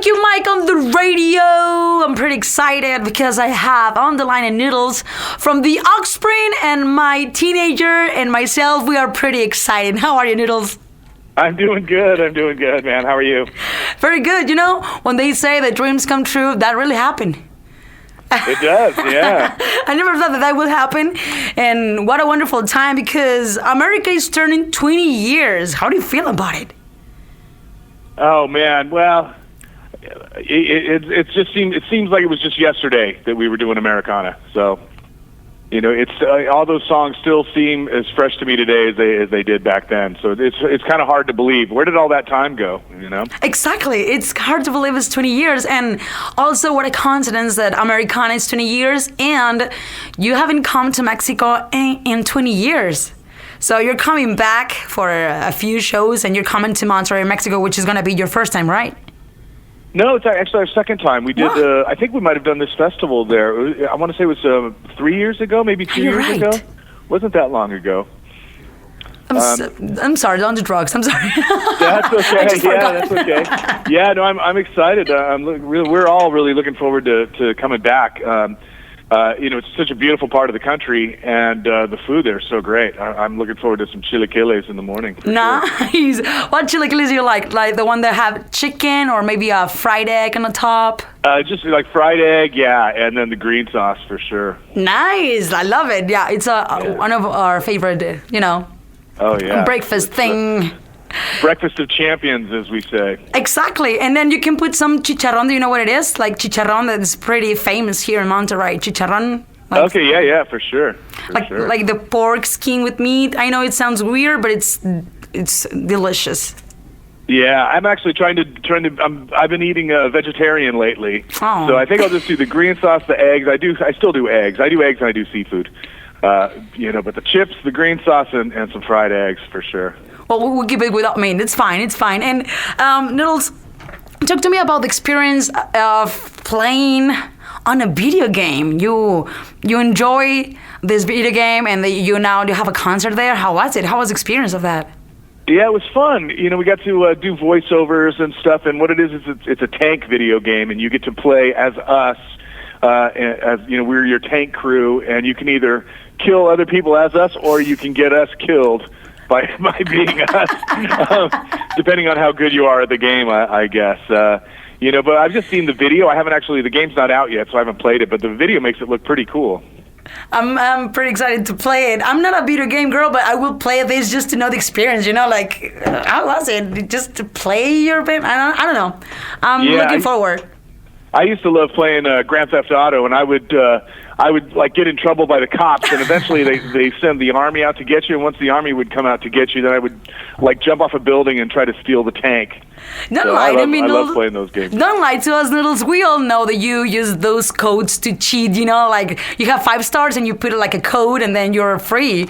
Thank you, Mike, on the radio. I'm pretty excited because I have on the line a Noodles from the Offspring, and my teenager and myself, we are pretty excited. How are you, Noodles? I'm doing good, man. How are you? Very good. You know, when they say that dreams come true, that really happened. It does, yeah. I never thought that would happen. And what a wonderful time, because America is turning 20 years. How do you feel about it? Oh, man. Well, it seems like it was just yesterday that we were doing Americana. So, you know, it's all those songs still seem as fresh to me today as they did back then. So it's kind of hard to believe. Where did all that time go, you know? Exactly. It's hard to believe it's 20 years. And also what a coincidence that Americana is 20 years and you haven't come to Mexico in 20 years. So you're coming back for a few shows and you're coming to Monterrey, Mexico, which is going to be your first time, right? No, it's actually our second time. We did. I think we might have done this festival there. I want to say it was 3 years ago, maybe 2 years ago. Wasn't that long ago. I'm sorry, on the drugs. I'm sorry. That's okay. That's okay. Yeah, no, I'm excited. We're all really looking forward to coming back. You know, it's such a beautiful part of the country, and the food there is so great. I'm looking forward to some chilaquiles in the morning. Nice. Sure. What chilaquiles do you like? Like the one that have chicken or maybe a fried egg on the top? Just like fried egg, yeah, and then the green sauce for sure. Nice. I love it. Yeah, it's one of our favorite, you know, breakfast thing. Breakfast of champions, as we say. Exactly. And then you can put some chicharrón. Do you know what it is? Like chicharrón that is pretty famous here in Monterrey. Chicharrón. Like, okay, yeah, for sure. Like the pork skin with meat. I know it sounds weird, but it's delicious. Yeah, I'm actually trying to. I've been eating vegetarian lately, so I think I'll just do the green sauce, the eggs. I still do eggs. I do eggs and I do seafood. You know, but the chips, the green sauce, and some fried eggs for sure. Well, we'll keep it without me. It's fine. And Noodles, talk to me about the experience of playing on a video game. You enjoy this video game, and you have a concert there. How was it? How was the experience of that? Yeah, it was fun. You know, we got to do voiceovers and stuff. And what it is it's a tank video game, and you get to play as us. As you know, we're your tank crew, and you can either kill other people as us, or you can get us killed by being us, depending on how good you are at the game, I guess. You know, but I've just seen the video. The game's not out yet, so I haven't played it, but the video makes it look pretty cool. I'm pretty excited to play it. I'm not a video game girl, but I will play this just to know the experience, you know, like, how was it? Just to play your game? I don't know. I'm looking forward. I used to love playing Grand Theft Auto, and I would like get in trouble by the cops, and eventually they send the army out to get you. And once the army would come out to get you, then I would like jump off a building and try to steal the tank. Don't lie to me, I love playing those games. Don't lie to us, Noodles. We all know that you use those codes to cheat. You know, like you have 5 stars and you put like a code, and then you're free.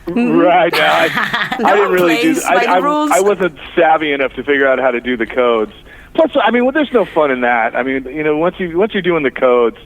Right now, I didn't really do that. I wasn't savvy enough to figure out how to do the codes. Plus, I mean, there's no fun in that. I mean, you know, once you're doing the codes,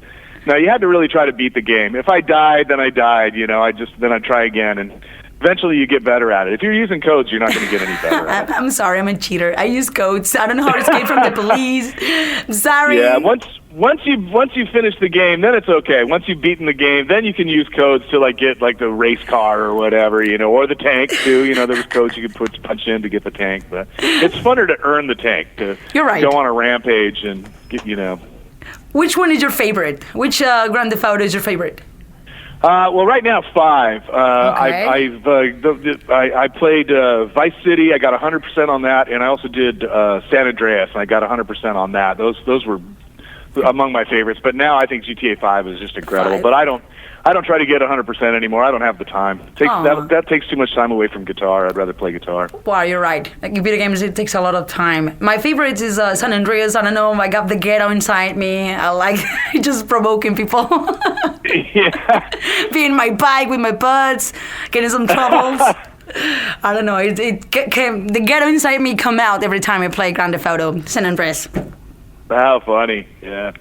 now you had to really try to beat the game. If I died, then I died. You know, then I'd try again, and eventually you get better at it. If you're using codes, you're not going to get any better at it. I'm sorry, I'm a cheater. I use codes. I don't know how to escape from the police. I'm sorry. Yeah, once you finish the game, then it's okay. Once you've beaten the game, then you can use codes to like get like the race car or whatever, you know, or the tank too. You know, there was codes you could punch in to get the tank, but it's funner to earn the tank, to go on a rampage and get, you know. Which one is your favorite? Which Grand Theft Auto is your favorite? Well, right now 5. I played Vice City. I got 100% on that, and I also did San Andreas, and I got 100% on that. Those were among my favorites. But now I think GTA 5 is just incredible. 5. But I don't try to get 100% anymore. I don't have the time. That takes too much time away from guitar. I'd rather play guitar. Wow, you're right. Like video games, it takes a lot of time. My favorite is San Andreas. I don't know. I got the ghetto inside me. I like just provoking people. Yeah. Being my bike with my buds, getting some troubles. I don't know. The ghetto inside me come out every time I play Grand Theft Auto San Andreas. How funny. Yeah.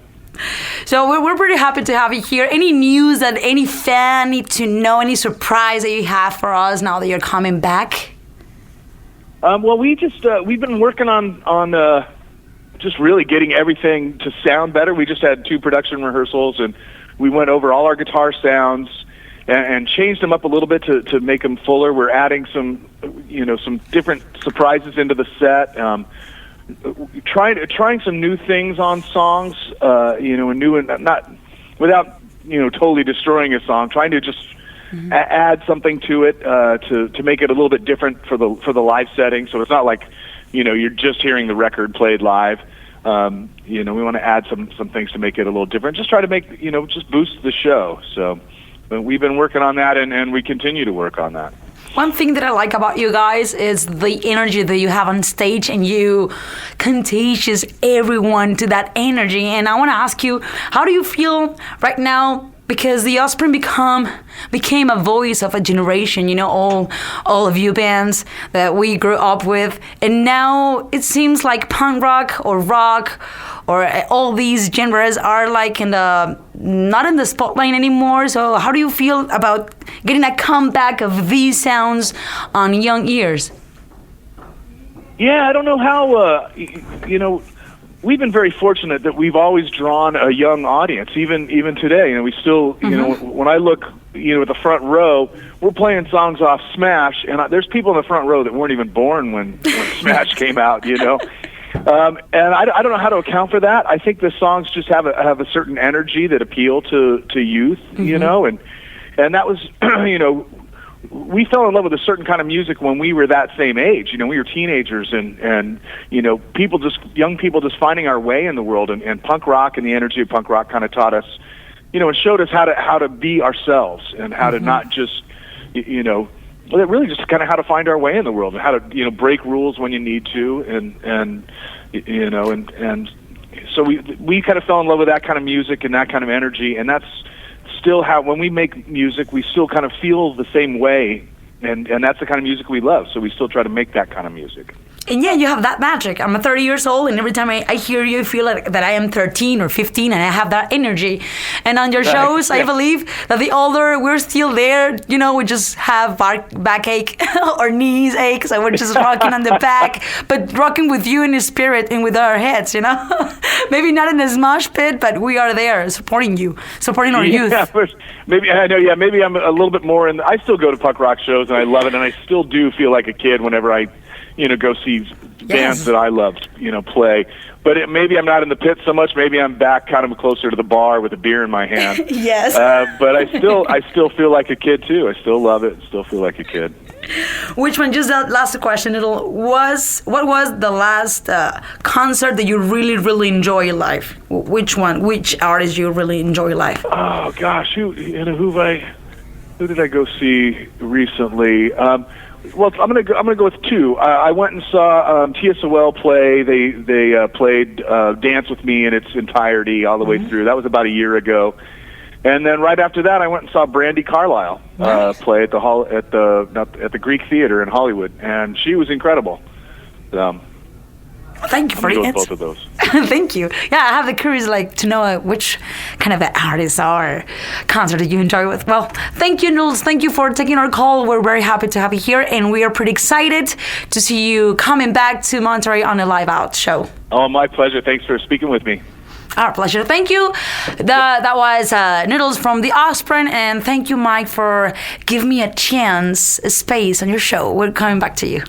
So we're pretty happy to have you here. Any news that any fan need to know? Any surprise that you have for us now that you're coming back? Well, we've been working on just really getting everything to sound better. We just had 2 production rehearsals, and we went over all our guitar sounds and changed them up a little bit to make them fuller. We're adding some different surprises into the set. Trying some new things on songs, and not without totally destroying a song. Trying to just add something to it to make it a little bit different for the live setting. So it's not like you're just hearing the record played live. We want to add some things to make it a little different. Just try to make just boost the show. So we've been working on that, and we continue to work on that. One thing that I like about you guys is the energy that you have on stage, and you contagious everyone to that energy. And I want to ask you, how do you feel right now? Because the Offspring became a voice of a generation, all of you bands that we grew up with. And now it seems like punk rock or all these genres are like not in the spotlight anymore. So how do you feel about getting a comeback of these sounds on young ears? Yeah, I don't know how, we've been very fortunate that we've always drawn a young audience, even today. We still, when I look, at the front row, we're playing songs off Smash, and there's people in the front row that weren't even born when Smash came out, And I don't know how to account for that. I think the songs just have a certain energy that appeal to youth, and that was, we fell in love with a certain kind of music when we were that same age. We were teenagers, and young people just finding our way in the world, and punk rock and the energy of punk rock kind of taught us, and showed us how to be ourselves and how to not just, really just kind of how to find our way in the world and how to, break rules when you need to, and so we kind of fell in love with that kind of music and that kind of energy, and that's still how, when we make music, we still kind of feel the same way, and that's the kind of music we love, so we still try to make that kind of music. And yeah, you have that magic. I'm 30 years old, and every time I hear you, I feel like that I am 13 or 15, and I have that energy. And on your shows, I believe that the older we're still there, we just have backache or knees ache, so we're just rocking on the back, but rocking with you in the spirit and with our heads, Maybe not in the mosh pit, but we are there supporting you, supporting our youth. Yeah, maybe I know. Yeah, maybe I'm a little bit more I still go to punk rock shows, and I love it, and I still do feel like a kid whenever I go see bands that I love, play. But maybe I'm not in the pit so much. Maybe I'm back kind of closer to the bar with a beer in my hand. Yes. But I still feel like a kid too. I still love it. Still feel like a kid. Which one? Just that last question. What was the last concert that you really, really enjoy live? Which one? Which artist you really enjoy live? Oh gosh, who did I go see recently? Well, I'm gonna go with 2. I went and saw TSOL play. They played "Dance with Me" in its entirety all the way through. That was about a year ago. And then right after that, I went and saw Brandi Carlile play at the Greek Theater in Hollywood, and she was incredible. Thank you for the answer. Both of those. Thank you. Yeah, I have the curious to know which kind of artists or concert that you enjoy with. Well, thank you, Noodles. Thank you for taking our call. We're very happy to have you here, and we are pretty excited to see you coming back to Monterey on a Live Out show. Oh, my pleasure. Thanks for speaking with me. Our pleasure. Thank you. That was Noodles from the Offspring, and thank you, Mike, for giving me a space on your show. We're coming back to you.